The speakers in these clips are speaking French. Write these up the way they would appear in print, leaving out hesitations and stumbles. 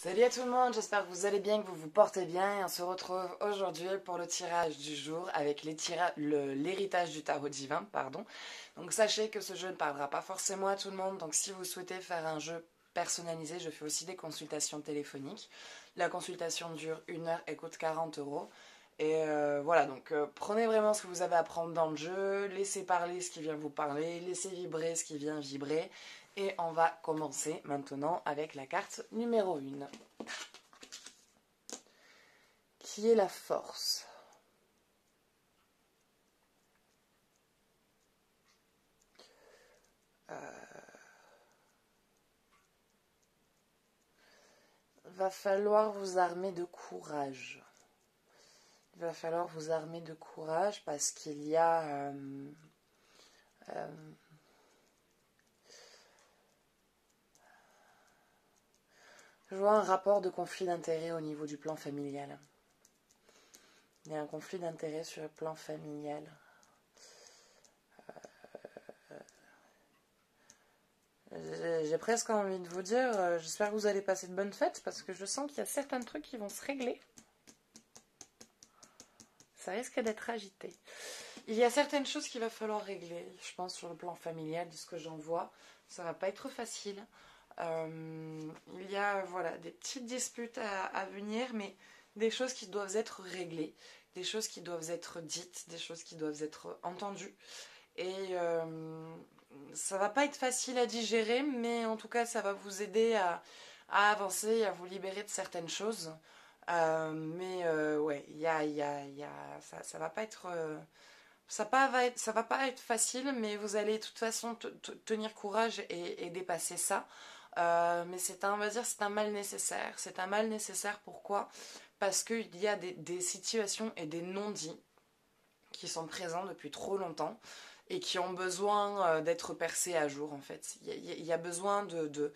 Salut à tout le monde, j'espère que vous allez bien, que vous vous portez bien et on se retrouve aujourd'hui pour le tirage du jour avec l'héritage du tarot divin, pardon. Donc sachez que ce jeu ne parlera pas forcément à tout le monde, donc si vous souhaitez faire un jeu personnalisé, je fais aussi des consultations téléphoniques. La consultation dure 1 heure et coûte 40 €. Et voilà, donc prenez vraiment ce que vous avez à prendre dans le jeu, laissez parler ce qui vient vous parler, laissez vibrer ce qui vient vibrer. Et on va commencer maintenant avec la carte numéro 1. Qui est la force? Va falloir vous armer de courage. Il va falloir vous armer de courage parce qu'il y a... je vois un rapport de conflit d'intérêts au niveau du plan familial. Il y a un conflit d'intérêts sur le plan familial. J'ai presque envie de vous dire, j'espère que vous allez passer de bonnes fêtes parce que je sens qu'il y a certains trucs qui vont se régler. Ça risque d'être agité. Il y a certaines choses qu'il va falloir régler, je pense, sur le plan familial, de ce que j'en vois. Ça va pas être facile. Il y a voilà, des petites disputes à venir, mais des choses qui doivent être réglées, des choses qui doivent être dites, des choses qui doivent être entendues. Et ça va pas être facile à digérer, mais en tout cas, ça va vous aider à avancer, à vous libérer de certaines choses. Ouais, ça va pas être... ça va pas être facile, mais vous allez de toute façon tenir courage et dépasser ça. Mais on va dire, c'est un mal nécessaire. C'est un mal nécessaire, pourquoi? Parce qu'il y a des situations et des non-dits qui sont présents depuis trop longtemps et qui ont besoin d'être percés à jour, en fait. Il y a besoin de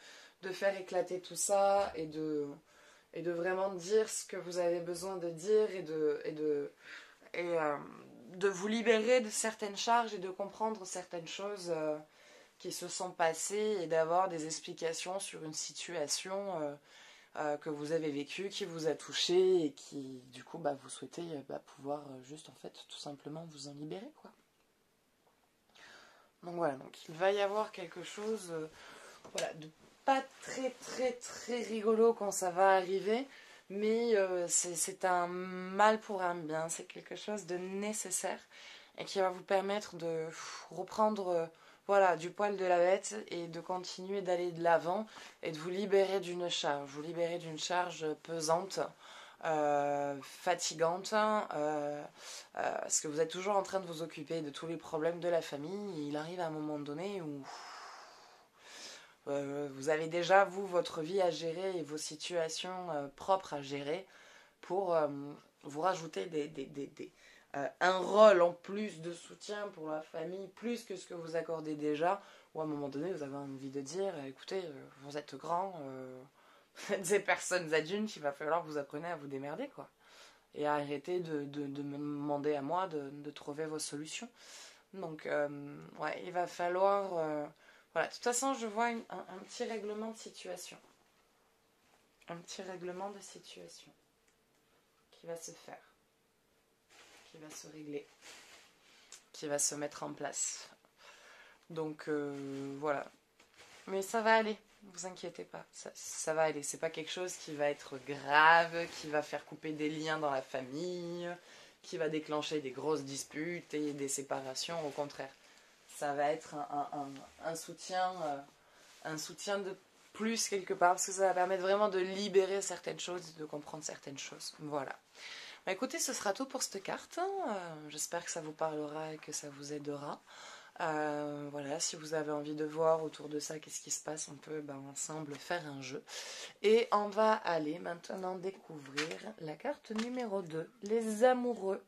faire éclater tout ça et de vraiment dire ce que vous avez besoin de dire et de vous libérer de certaines charges et de comprendre certaines choses qui se sont passées et d'avoir des explications sur une situation que vous avez vécue, qui vous a touché et qui, du coup, vous souhaitez pouvoir juste, en fait, tout simplement vous en libérer, quoi. Donc voilà, donc il va y avoir quelque chose voilà, de pas très très très rigolo quand ça va arriver, mais c'est un mal pour un bien, c'est quelque chose de nécessaire et qui va vous permettre de reprendre voilà, du poil de la bête et de continuer d'aller de l'avant et de vous libérer d'une charge pesante, fatigante, parce que vous êtes toujours en train de vous occuper de tous les problèmes de la famille. Et il arrive à un moment donné où vous avez déjà, vous, votre vie à gérer et vos situations propres à gérer pour vous rajouter un rôle en plus de soutien pour la famille, plus que ce que vous accordez déjà, ou à un moment donné, vous avez envie de dire, écoutez, vous êtes grand, vous êtes des personnes adultes, il va falloir que vous appreniez à vous démerder, quoi. Et à arrêter de me demander à moi de trouver vos solutions. Donc, ouais, il va falloir... voilà, de toute façon, je vois un petit règlement de situation. Un petit règlement de situation qui va se faire, qui va se régler, qui va se mettre en place. Donc, voilà. Mais ça va aller, vous inquiétez pas, ça va aller. C'est pas quelque chose qui va être grave, qui va faire couper des liens dans la famille, qui va déclencher des grosses disputes et des séparations. Au contraire, ça va être un soutien de plus quelque part, parce que ça va permettre vraiment de libérer certaines choses, de comprendre certaines choses. Voilà. Écoutez, ce sera tout pour cette carte. J'espère que ça vous parlera et que ça vous aidera. Voilà, si vous avez envie de voir autour de ça qu'est-ce qui se passe, on peut ensemble faire un jeu. Et on va aller maintenant découvrir la carte numéro 2, les amoureux.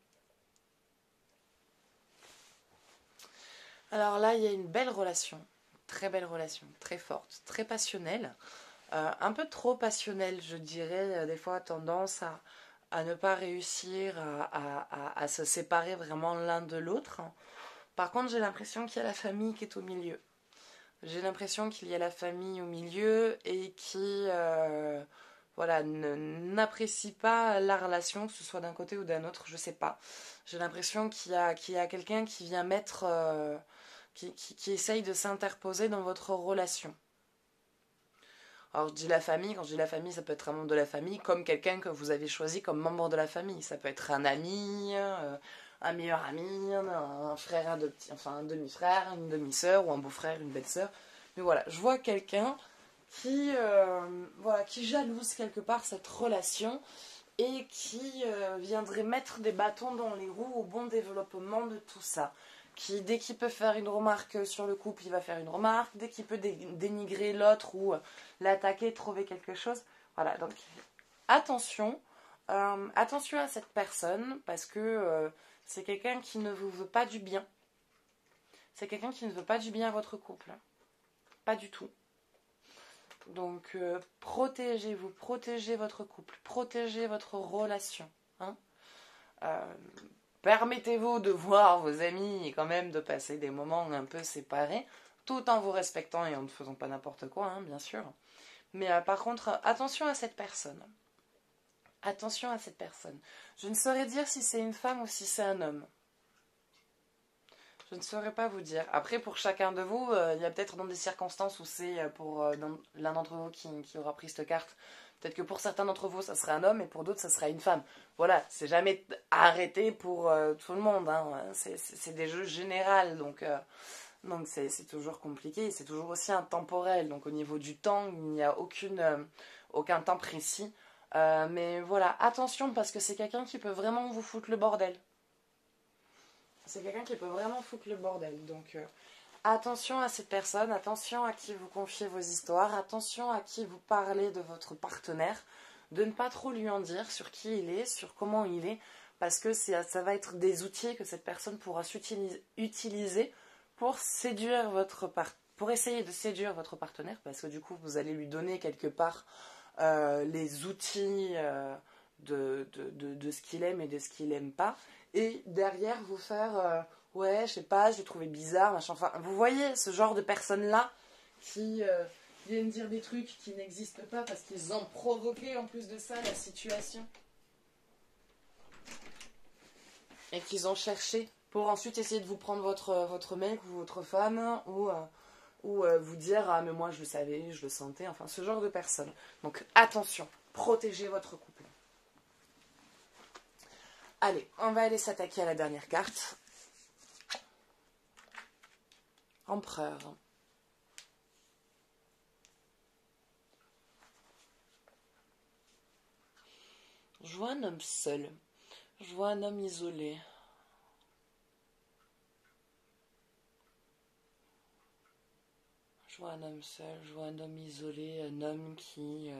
Alors là, il y a une belle relation, très forte, très passionnelle, un peu trop passionnelle, je dirais, des fois tendance à ne pas réussir à se séparer vraiment l'un de l'autre. Par contre, j'ai l'impression qu'il y a la famille qui est au milieu. J'ai l'impression qu'il y a la famille au milieu et qui voilà, n'apprécie pas la relation, que ce soit d'un côté ou d'un autre, je sais pas. J'ai l'impression qu'il y a quelqu'un qui vient mettre, qui essaye de s'interposer dans votre relation. Alors je dis la famille, quand je dis la famille, ça peut être un membre de la famille, comme quelqu'un que vous avez choisi comme membre de la famille. Ça peut être un ami, un meilleur ami, un frère adoptif, enfin un demi-frère, une demi-sœur, ou un beau-frère, une belle-sœur. Mais voilà, je vois quelqu'un voilà, qui jalouse quelque part cette relation et qui viendrait mettre des bâtons dans les roues au bon développement de tout ça. Qui, dès qu'il peut faire une remarque sur le couple, il va faire une remarque. Dès qu'il peut dénigrer l'autre ou l'attaquer, trouver quelque chose. Voilà, donc attention. Attention à cette personne parce que c'est quelqu'un qui ne vous veut pas du bien. C'est quelqu'un qui ne veut pas du bien à votre couple. Pas du tout. Donc protégez-vous, protégez votre couple, protégez votre relation. Hein. Permettez-vous de voir vos amis et quand même de passer des moments un peu séparés, tout en vous respectant et en ne faisant pas n'importe quoi, hein, bien sûr. Mais par contre, attention à cette personne. Attention à cette personne. Je ne saurais dire si c'est une femme ou si c'est un homme. Je ne saurais pas vous dire. Après, pour chacun de vous, il y a peut-être dans des circonstances où c'est pour l'un d'entre vous qui aura pris cette carte. Peut-être que pour certains d'entre vous, ça sera un homme et pour d'autres, ça sera une femme. Voilà, c'est jamais arrêté pour tout le monde. Hein. C'est des jeux généraux, donc c'est toujours compliqué. C'est toujours aussi intemporel. Donc au niveau du temps, il n'y a aucun temps précis. Mais voilà, attention parce que c'est quelqu'un qui peut vraiment vous foutre le bordel. C'est quelqu'un qui peut vraiment foutre le bordel. Donc attention à cette personne, attention à qui vous confiez vos histoires, attention à qui vous parlez de votre partenaire, de ne pas trop lui en dire sur qui il est, sur comment il est, parce que ça va être des outils que cette personne pourra utiliser pour pour essayer de séduire votre partenaire, parce que du coup vous allez lui donner quelque part les outils de ce qu'il aime et de ce qu'il n'aime pas. Et derrière vous faire ouais je sais pas, je l'ai trouvé bizarre machin. Enfin vous voyez ce genre de personnes là qui viennent dire des trucs qui n'existent pas parce qu'ils ont provoqué en plus de ça la situation et qu'ils ont cherché pour ensuite essayer de vous prendre votre mec ou votre femme ou vous dire ah mais moi je le savais, je le sentais, enfin ce genre de personnes. Donc attention, protégez votre couple. Allez, on va aller s'attaquer à la dernière carte. Empereur. Je vois un homme seul. Je vois un homme isolé. Je vois un homme seul, je vois un homme isolé, un homme qui...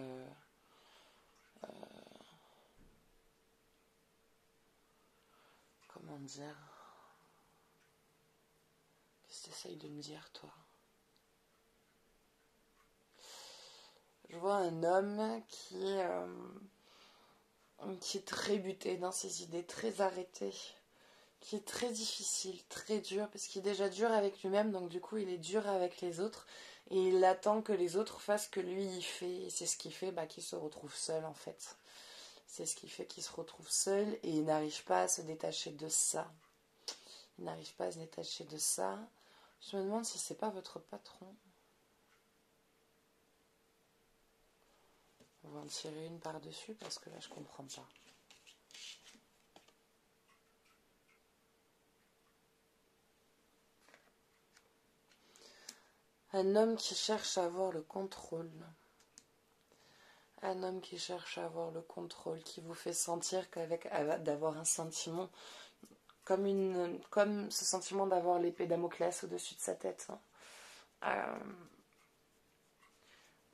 comment dire? Qu'est-ce que tu essayes de me dire, toi? Je vois un homme qui est très buté dans ses idées, très arrêté, qui est très difficile, très dur, parce qu'il est déjà dur avec lui-même, donc du coup il est dur avec les autres, et il attend que les autres fassent ce que lui il fait, et c'est ce qui fait qu'il se retrouve seul en fait. C'est ce qui fait qu'il se retrouve seul, et il n'arrive pas à se détacher de ça. Il n'arrive pas à se détacher de ça. Je me demande si c'est pas votre patron. On va en tirer une par-dessus, parce que là je comprends pas. Un homme qui cherche à avoir le contrôle. Un homme qui cherche à avoir le contrôle, qui vous fait sentir d'avoir un sentiment, comme ce sentiment d'avoir l'épée Damoclès au-dessus de sa tête.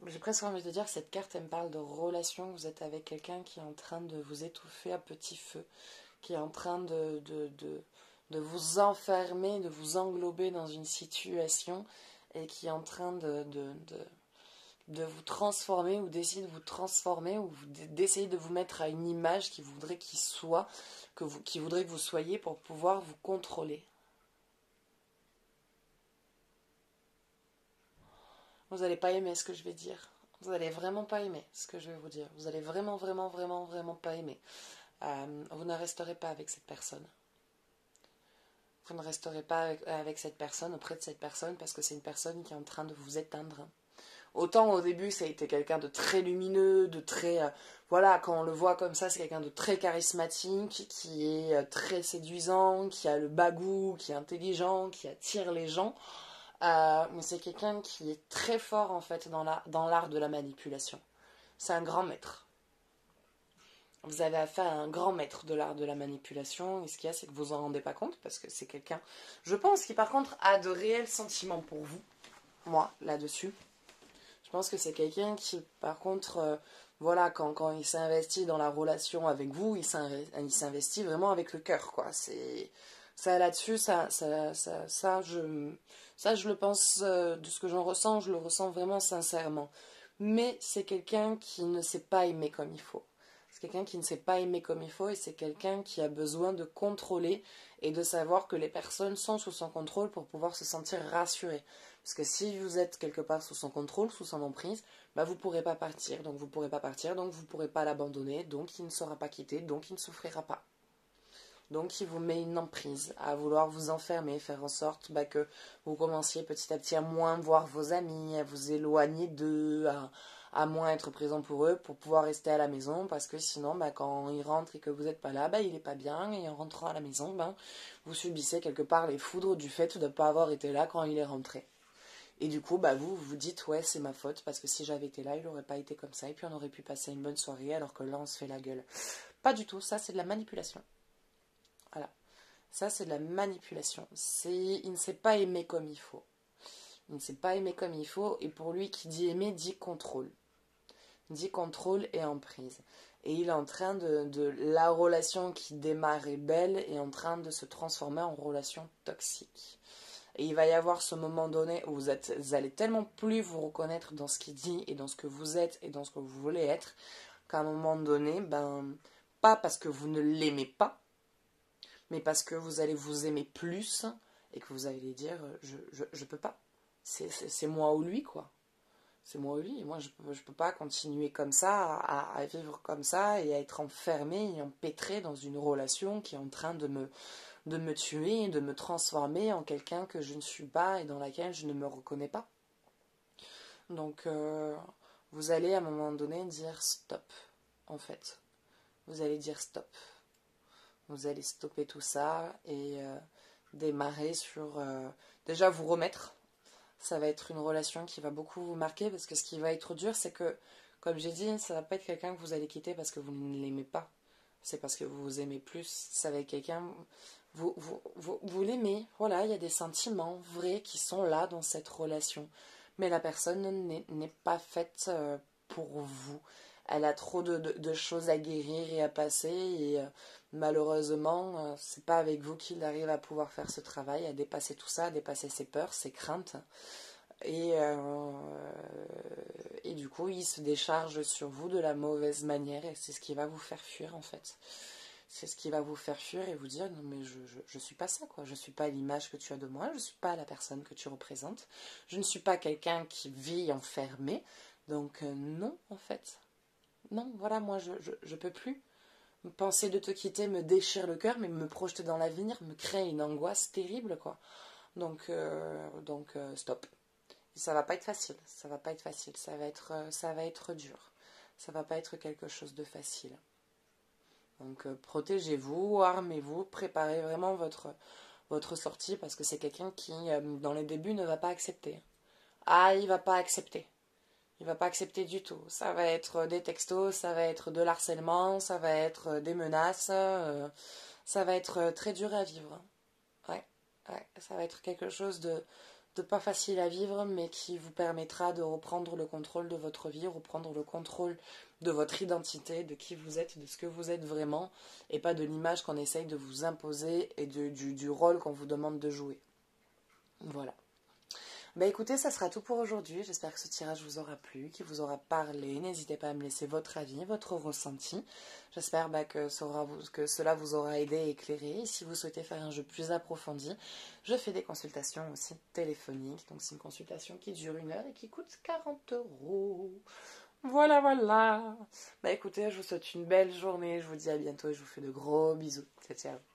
J'ai presque envie de dire, cette carte, elle me parle de relation. Vous êtes avec quelqu'un qui est en train de vous étouffer à petit feu, qui est en train de vous enfermer, de vous englober dans une situation et qui est en train de vous transformer ou d'essayer de vous transformer ou d'essayer de vous mettre à une image qu'il voudrait qu'il voudrait que vous soyez pour pouvoir vous contrôler. Vous n'allez pas aimer ce que je vais dire. Vous allez vraiment pas aimer ce que je vais vous dire. Vous allez vraiment, vraiment, vraiment, vraiment pas aimer. Vous ne resterez pas avec cette personne. Vous ne resterez pas avec cette personne, auprès de cette personne, parce que c'est une personne qui est en train de vous éteindre. Autant au début, ça a été quelqu'un de très lumineux, de très... voilà, quand on le voit comme ça, c'est quelqu'un de très charismatique, qui est très séduisant, qui a le bagou, qui est intelligent, qui attire les gens. Mais c'est quelqu'un qui est très fort, en fait, dans l'art de la manipulation. C'est un grand maître. Vous avez affaire à un grand maître de l'art de la manipulation, et ce qu'il y a, c'est que vous en rendez pas compte, parce que c'est quelqu'un, je pense, qui par contre a de réels sentiments pour vous, moi, là-dessus. Je pense que c'est quelqu'un qui, par contre, voilà, quand il s'investit dans la relation avec vous, il s'investit vraiment avec le cœur, quoi. C'est ça là-dessus, je le pense, de ce que j'en ressens, je le ressens vraiment sincèrement. Mais c'est quelqu'un qui ne sait pas aimer comme il faut. C'est quelqu'un qui ne sait pas aimer comme il faut et c'est quelqu'un qui a besoin de contrôler et de savoir que les personnes sont sous son contrôle pour pouvoir se sentir rassuré. Parce que si vous êtes quelque part sous son contrôle, sous son emprise, bah vous ne pourrez pas partir, donc vous ne pourrez pas partir, donc vous ne pourrez pas l'abandonner, donc il ne sera pas quitté, donc il ne souffrira pas. Donc il vous met une emprise à vouloir vous enfermer, faire en sorte que vous commenciez petit à petit à moins voir vos amis, à vous éloigner d'eux, à moins être présent pour eux, pour pouvoir rester à la maison, parce que sinon, quand il rentre et que vous n'êtes pas là, il n'est pas bien, et en rentrant à la maison, vous subissez quelque part les foudres du fait de ne pas avoir été là quand il est rentré. Et du coup, vous vous dites, ouais, c'est ma faute, parce que si j'avais été là, il n'aurait pas été comme ça, et puis on aurait pu passer une bonne soirée, alors que là, on se fait la gueule. Pas du tout, ça, c'est de la manipulation. Voilà. Ça, c'est de la manipulation. Il ne sait pas aimer comme il faut. Il ne sait pas aimer comme il faut, et pour lui, qui dit aimer, dit contrôle. Dit contrôle et emprise. Et il est en train de la relation qui démarrait belle est en train de se transformer en relation toxique. Et il va y avoir ce moment donné où vous allez tellement plus vous reconnaître dans ce qu'il dit et dans ce que vous êtes et dans ce que vous voulez être, qu'à un moment donné, pas parce que vous ne l'aimez pas, mais parce que vous allez vous aimer plus et que vous allez dire je peux pas. C'est moi ou lui, quoi. C'est moi ou lui. Moi, je peux pas continuer comme ça, à vivre comme ça et à être enfermé et empêtré dans une relation qui est en train de me tuer, de me transformer en quelqu'un que je ne suis pas et dans laquelle je ne me reconnais pas. Donc, vous allez à un moment donné dire stop, en fait. Vous allez dire stop. Vous allez stopper tout ça et démarrer sur... déjà, vous remettre. Ça va être une relation qui va beaucoup vous marquer parce que ce qui va être dur, c'est que, comme j'ai dit, ça va pas être quelqu'un que vous allez quitter parce que vous ne l'aimez pas. C'est parce que vous vous aimez plus. Ça va être quelqu'un... Vous l'aimez. Voilà, il y a des sentiments vrais qui sont là dans cette relation. Mais la personne n'est pas faite pour vous. Elle a trop de choses à guérir et à passer et malheureusement, c'est pas avec vous qu'il arrive à pouvoir faire ce travail, à dépasser tout ça, à dépasser ses peurs, ses craintes. Et du coup, il se décharge sur vous de la mauvaise manière et c'est ce qui va vous faire fuir en fait. C'est ce qui va vous faire fuir et vous dire non mais je suis pas ça quoi, je suis pas l'image que tu as de moi, je suis pas la personne que tu représentes, je ne suis pas quelqu'un qui vit enfermé, donc non en fait. Non, voilà, moi je peux plus. Penser de te quitter me déchire le cœur, mais me projeter dans l'avenir me crée une angoisse terrible, quoi. Donc stop. Et ça va pas être facile, ça va pas être facile, ça va être dur. Ça va pas être quelque chose de facile. Donc protégez-vous, armez-vous, préparez vraiment votre sortie parce que c'est quelqu'un qui, dans les débuts, ne va pas accepter. Ah, il va pas accepter. Il va pas accepter du tout. Ça va être des textos, ça va être de l'harcèlement, ça va être des menaces. Ça va être très dur à vivre. Ouais, ouais, ça va être quelque chose de pas facile à vivre, mais qui vous permettra de reprendre le contrôle de votre vie, reprendre le contrôle de votre identité, de qui vous êtes, de ce que vous êtes vraiment, et pas de l'image qu'on essaye de vous imposer et du rôle qu'on vous demande de jouer. Voilà. Bah écoutez, ça sera tout pour aujourd'hui. J'espère que ce tirage vous aura plu, qu'il vous aura parlé. N'hésitez pas à me laisser votre avis, votre ressenti. J'espère que cela vous aura aidé et éclairé. Et si vous souhaitez faire un jeu plus approfondi, je fais des consultations aussi téléphoniques. Donc c'est une consultation qui dure 1 heure et qui coûte 40 €. Voilà, voilà. Bah écoutez, je vous souhaite une belle journée. Je vous dis à bientôt et je vous fais de gros bisous. Ciao, ciao.